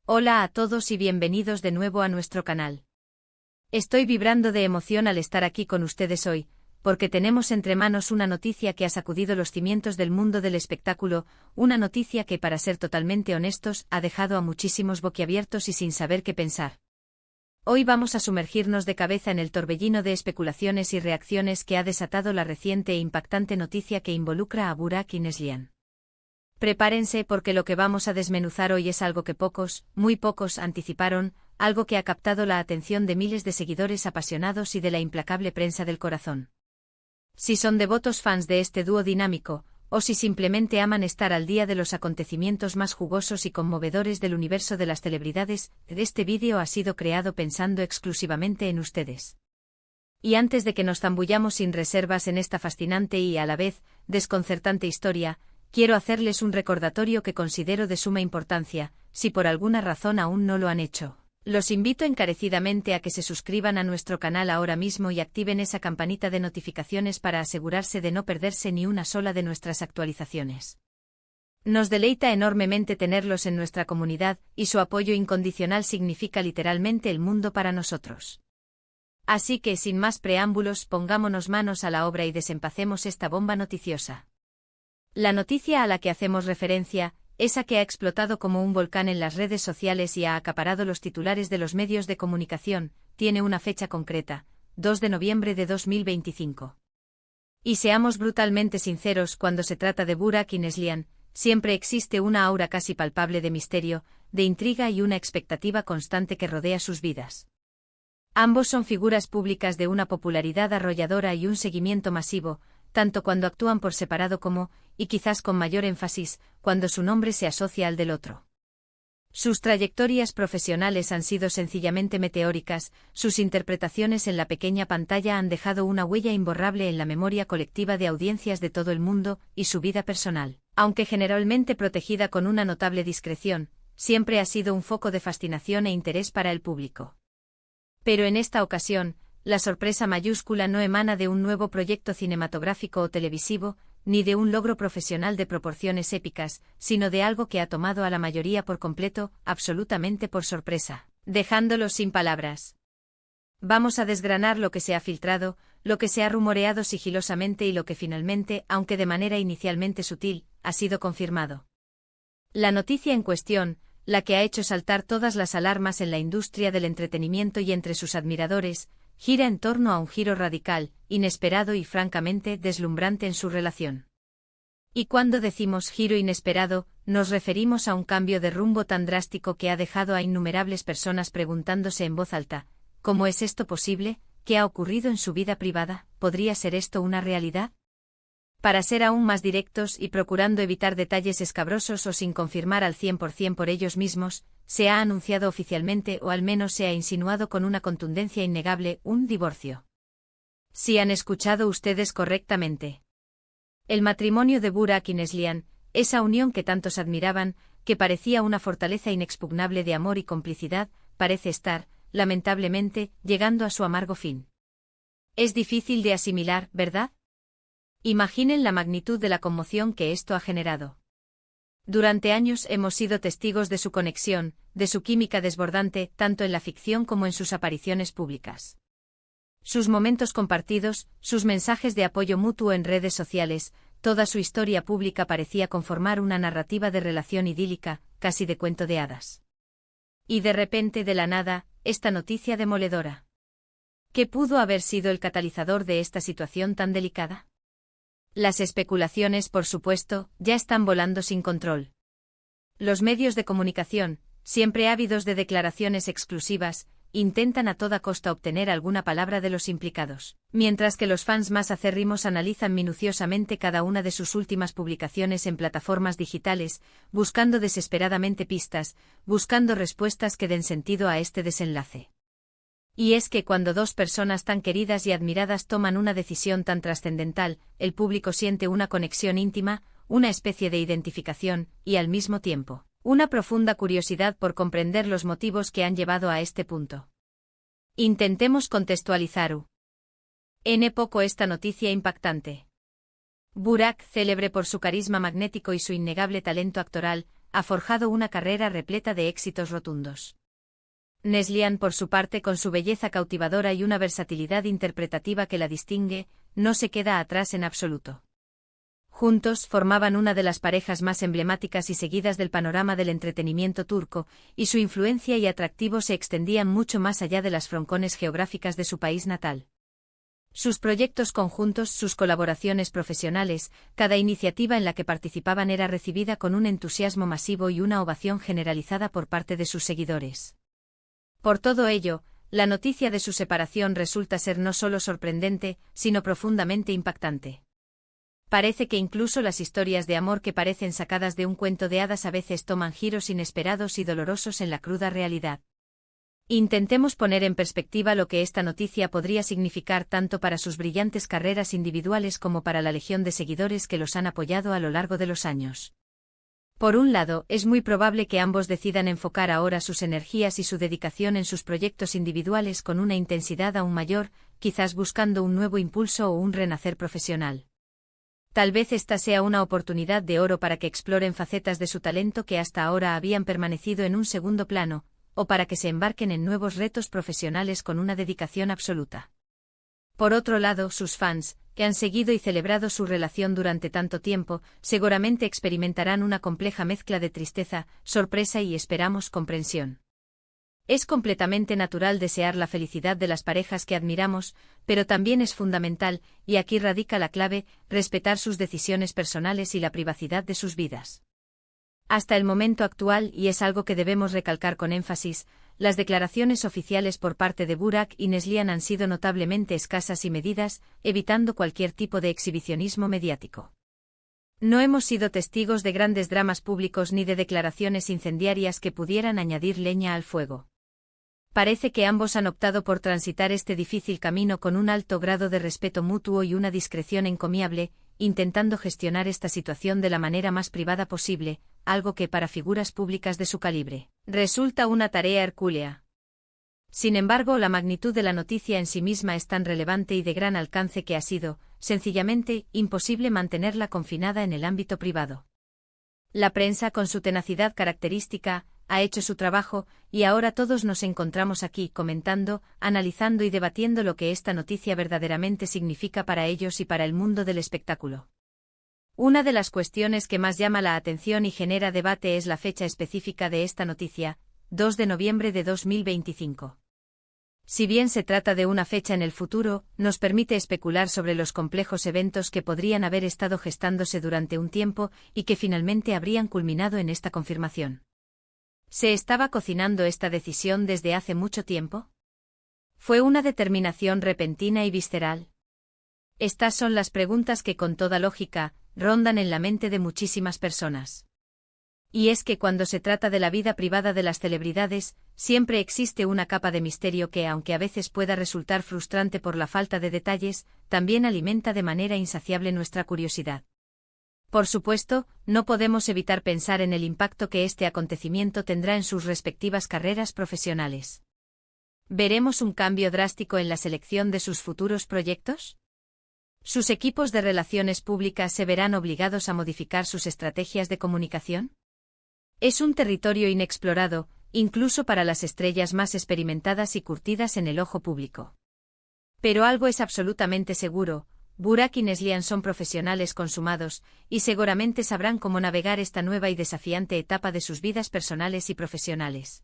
Hola a todos y bienvenidos de nuevo a nuestro canal. Estoy vibrando de emoción al estar aquí con ustedes hoy, porque tenemos entre manos una noticia que ha sacudido los cimientos del mundo del espectáculo, una noticia que, para ser totalmente honestos, ha dejado a muchísimos boquiabiertos y sin saber qué pensar. Hoy vamos a sumergirnos de cabeza en el torbellino de especulaciones y reacciones que ha desatado la reciente e impactante noticia que involucra a Burak Yılmaz. Prepárense porque lo que vamos a desmenuzar hoy es algo que pocos, muy pocos, anticiparon, algo que ha captado la atención de miles de seguidores apasionados y de la implacable prensa del corazón. Si son devotos fans de este dúo dinámico, o si simplemente aman estar al día de los acontecimientos más jugosos y conmovedores del universo de las celebridades, este vídeo ha sido creado pensando exclusivamente en ustedes. Y antes de que nos zambullamos sin reservas en esta fascinante y, a la vez, desconcertante historia, quiero hacerles un recordatorio que considero de suma importancia, si por alguna razón aún no lo han hecho. Los invito encarecidamente a que se suscriban a nuestro canal ahora mismo y activen esa campanita de notificaciones para asegurarse de no perderse ni una sola de nuestras actualizaciones. Nos deleita enormemente tenerlos en nuestra comunidad, y su apoyo incondicional significa literalmente el mundo para nosotros. Así que, sin más preámbulos, pongámonos manos a la obra y desempacemos esta bomba noticiosa. La noticia a la que hacemos referencia, esa que ha explotado como un volcán en las redes sociales y ha acaparado los titulares de los medios de comunicación, tiene una fecha concreta, 2 de noviembre de 2025. Y seamos brutalmente sinceros, cuando se trata de Burak Yılmaz, siempre existe una aura casi palpable de misterio, de intriga y una expectativa constante que rodea sus vidas. Ambos son figuras públicas de una popularidad arrolladora y un seguimiento masivo, tanto cuando actúan por separado como, y quizás con mayor énfasis, cuando su nombre se asocia al del otro. Sus trayectorias profesionales han sido sencillamente meteóricas, sus interpretaciones en la pequeña pantalla han dejado una huella imborrable en la memoria colectiva de audiencias de todo el mundo, y su vida personal, aunque generalmente protegida con una notable discreción, siempre ha sido un foco de fascinación e interés para el público. Pero en esta ocasión, la sorpresa mayúscula no emana de un nuevo proyecto cinematográfico o televisivo, ni de un logro profesional de proporciones épicas, sino de algo que ha tomado a la mayoría por completo, absolutamente por sorpresa, dejándolos sin palabras. Vamos a desgranar lo que se ha filtrado, lo que se ha rumoreado sigilosamente y lo que finalmente, aunque de manera inicialmente sutil, ha sido confirmado. La noticia en cuestión, la que ha hecho saltar todas las alarmas en la industria del entretenimiento y entre sus admiradores, gira en torno a un giro radical, inesperado y francamente deslumbrante en su relación. Y cuando decimos giro inesperado, nos referimos a un cambio de rumbo tan drástico que ha dejado a innumerables personas preguntándose en voz alta, ¿cómo es esto posible? ¿Qué ha ocurrido en su vida privada? ¿Podría ser esto una realidad? Para ser aún más directos y procurando evitar detalles escabrosos o sin confirmar al 100% por ellos mismos, se ha anunciado oficialmente o al menos se ha insinuado con una contundencia innegable un divorcio. Si han escuchado ustedes correctamente. El matrimonio de Burak Yılmaz, esa unión que tantos admiraban, que parecía una fortaleza inexpugnable de amor y complicidad, parece estar, lamentablemente, llegando a su amargo fin. Es difícil de asimilar, ¿verdad? Imaginen la magnitud de la conmoción que esto ha generado. Durante años hemos sido testigos de su conexión, de su química desbordante, tanto en la ficción como en sus apariciones públicas. Sus momentos compartidos, sus mensajes de apoyo mutuo en redes sociales, toda su historia pública parecía conformar una narrativa de relación idílica, casi de cuento de hadas. Y de repente, de la nada, esta noticia demoledora. ¿Qué pudo haber sido el catalizador de esta situación tan delicada? Las especulaciones, por supuesto, ya están volando sin control. Los medios de comunicación, siempre ávidos de declaraciones exclusivas, intentan a toda costa obtener alguna palabra de los implicados, mientras que los fans más acérrimos analizan minuciosamente cada una de sus últimas publicaciones en plataformas digitales, buscando desesperadamente pistas, buscando respuestas que den sentido a este desenlace. Y es que cuando dos personas tan queridas y admiradas toman una decisión tan trascendental, el público siente una conexión íntima, una especie de identificación, y al mismo tiempo, una profunda curiosidad por comprender los motivos que han llevado a este punto. Intentemos contextualizar en poco esta noticia impactante. Burak, célebre por su carisma magnético y su innegable talento actoral, ha forjado una carrera repleta de éxitos rotundos. Neslihan, por su parte, con su belleza cautivadora y una versatilidad interpretativa que la distingue, no se queda atrás en absoluto. Juntos formaban una de las parejas más emblemáticas y seguidas del panorama del entretenimiento turco, y su influencia y atractivo se extendían mucho más allá de las froncones geográficas de su país natal. Sus proyectos conjuntos, sus colaboraciones profesionales, cada iniciativa en la que participaban era recibida con un entusiasmo masivo y una ovación generalizada por parte de sus seguidores. Por todo ello, la noticia de su separación resulta ser no solo sorprendente, sino profundamente impactante. Parece que incluso las historias de amor que parecen sacadas de un cuento de hadas a veces toman giros inesperados y dolorosos en la cruda realidad. Intentemos poner en perspectiva lo que esta noticia podría significar tanto para sus brillantes carreras individuales como para la legión de seguidores que los han apoyado a lo largo de los años. Por un lado, es muy probable que ambos decidan enfocar ahora sus energías y su dedicación en sus proyectos individuales con una intensidad aún mayor, quizás buscando un nuevo impulso o un renacer profesional. Tal vez esta sea una oportunidad de oro para que exploren facetas de su talento que hasta ahora habían permanecido en un segundo plano, o para que se embarquen en nuevos retos profesionales con una dedicación absoluta. Por otro lado, sus fans, que han seguido y celebrado su relación durante tanto tiempo, seguramente experimentarán una compleja mezcla de tristeza, sorpresa y, esperamos, comprensión. Es completamente natural desear la felicidad de las parejas que admiramos, pero también es fundamental, y aquí radica la clave, respetar sus decisiones personales y la privacidad de sus vidas. Hasta el momento actual, y es algo que debemos recalcar con énfasis, las declaraciones oficiales por parte de Burak y Neslihan han sido notablemente escasas y medidas, evitando cualquier tipo de exhibicionismo mediático. No hemos sido testigos de grandes dramas públicos ni de declaraciones incendiarias que pudieran añadir leña al fuego. Parece que ambos han optado por transitar este difícil camino con un alto grado de respeto mutuo y una discreción encomiable, intentando gestionar esta situación de la manera más privada posible, algo que para figuras públicas de su calibre resulta una tarea hercúlea. Sin embargo, la magnitud de la noticia en sí misma es tan relevante y de gran alcance que ha sido, sencillamente, imposible mantenerla confinada en el ámbito privado. La prensa, con su tenacidad característica, ha hecho su trabajo, y ahora todos nos encontramos aquí comentando, analizando y debatiendo lo que esta noticia verdaderamente significa para ellos y para el mundo del espectáculo. Una de las cuestiones que más llama la atención y genera debate es la fecha específica de esta noticia, 2 de noviembre de 2025. Si bien se trata de una fecha en el futuro, nos permite especular sobre los complejos eventos que podrían haber estado gestándose durante un tiempo y que finalmente habrían culminado en esta confirmación. ¿Se estaba cocinando esta decisión desde hace mucho tiempo? ¿Fue una determinación repentina y visceral? Estas son las preguntas que, con toda lógica, rondan en la mente de muchísimas personas. Y es que cuando se trata de la vida privada de las celebridades, siempre existe una capa de misterio que, aunque a veces pueda resultar frustrante por la falta de detalles, también alimenta de manera insaciable nuestra curiosidad. Por supuesto, no podemos evitar pensar en el impacto que este acontecimiento tendrá en sus respectivas carreras profesionales. ¿Veremos un cambio drástico en la selección de sus futuros proyectos? ¿Sus equipos de relaciones públicas se verán obligados a modificar sus estrategias de comunicación? Es un territorio inexplorado, incluso para las estrellas más experimentadas y curtidas en el ojo público. Pero algo es absolutamente seguro: Burak y Neslihan son profesionales consumados, y seguramente sabrán cómo navegar esta nueva y desafiante etapa de sus vidas personales y profesionales.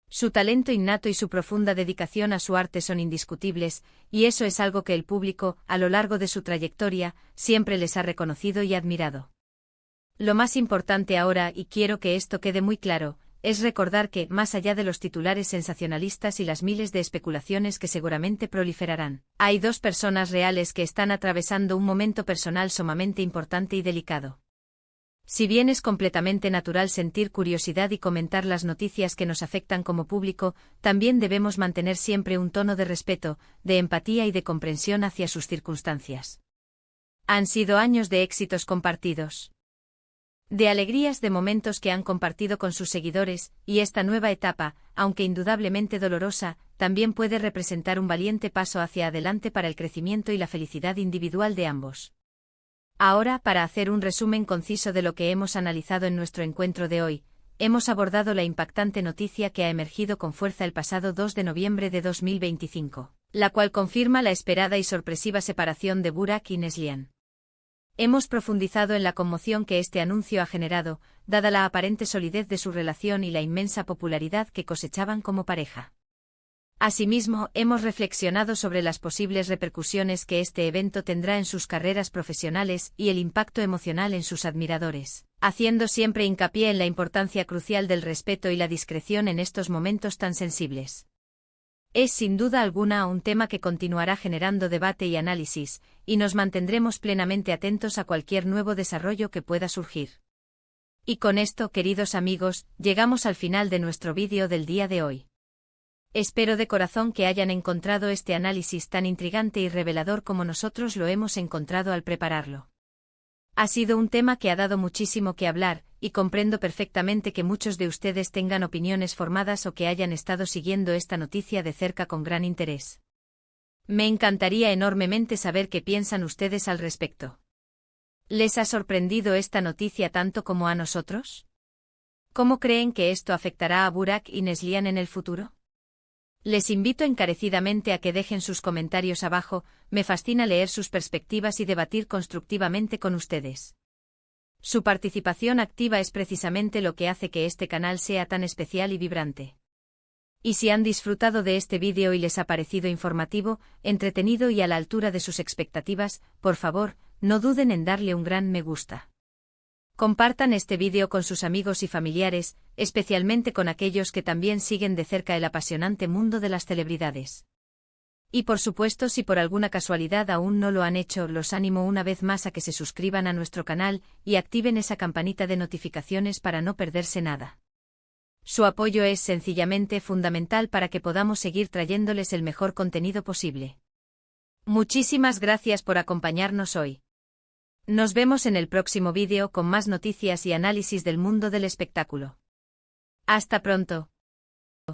Su talento innato y su profunda dedicación a su arte son indiscutibles, y eso es algo que el público, a lo largo de su trayectoria, siempre les ha reconocido y admirado. Lo más importante ahora, y quiero que esto quede muy claro, es recordar que, más allá de los titulares sensacionalistas y las miles de especulaciones que seguramente proliferarán, hay dos personas reales que están atravesando un momento personal sumamente importante y delicado. Si bien es completamente natural sentir curiosidad y comentar las noticias que nos afectan como público, también debemos mantener siempre un tono de respeto, de empatía y de comprensión hacia sus circunstancias. Han sido años de éxitos compartidos, de alegrías, de momentos que han compartido con sus seguidores, y esta nueva etapa, aunque indudablemente dolorosa, también puede representar un valiente paso hacia adelante para el crecimiento y la felicidad individual de ambos. Ahora, para hacer un resumen conciso de lo que hemos analizado en nuestro encuentro de hoy, hemos abordado la impactante noticia que ha emergido con fuerza el pasado 2 de noviembre de 2025, la cual confirma la esperada y sorpresiva separación de Burak y Neslihan. Hemos profundizado en la conmoción que este anuncio ha generado, dada la aparente solidez de su relación y la inmensa popularidad que cosechaban como pareja. Asimismo, hemos reflexionado sobre las posibles repercusiones que este evento tendrá en sus carreras profesionales y el impacto emocional en sus admiradores, haciendo siempre hincapié en la importancia crucial del respeto y la discreción en estos momentos tan sensibles. Es sin duda alguna un tema que continuará generando debate y análisis, y nos mantendremos plenamente atentos a cualquier nuevo desarrollo que pueda surgir. Y con esto, queridos amigos, llegamos al final de nuestro vídeo del día de hoy. Espero de corazón que hayan encontrado este análisis tan intrigante y revelador como nosotros lo hemos encontrado al prepararlo. Ha sido un tema que ha dado muchísimo que hablar, y comprendo perfectamente que muchos de ustedes tengan opiniones formadas o que hayan estado siguiendo esta noticia de cerca con gran interés. Me encantaría enormemente saber qué piensan ustedes al respecto. ¿Les ha sorprendido esta noticia tanto como a nosotros? ¿Cómo creen que esto afectará a Burak y Neslihan en el futuro? Les invito encarecidamente a que dejen sus comentarios abajo, me fascina leer sus perspectivas y debatir constructivamente con ustedes. Su participación activa es precisamente lo que hace que este canal sea tan especial y vibrante. Y si han disfrutado de este vídeo y les ha parecido informativo, entretenido y a la altura de sus expectativas, por favor, no duden en darle un gran me gusta. Compartan este vídeo con sus amigos y familiares, especialmente con aquellos que también siguen de cerca el apasionante mundo de las celebridades. Y por supuesto, si por alguna casualidad aún no lo han hecho, los animo una vez más a que se suscriban a nuestro canal y activen esa campanita de notificaciones para no perderse nada. Su apoyo es sencillamente fundamental para que podamos seguir trayéndoles el mejor contenido posible. Muchísimas gracias por acompañarnos hoy. Nos vemos en el próximo vídeo con más noticias y análisis del mundo del espectáculo. Hasta pronto.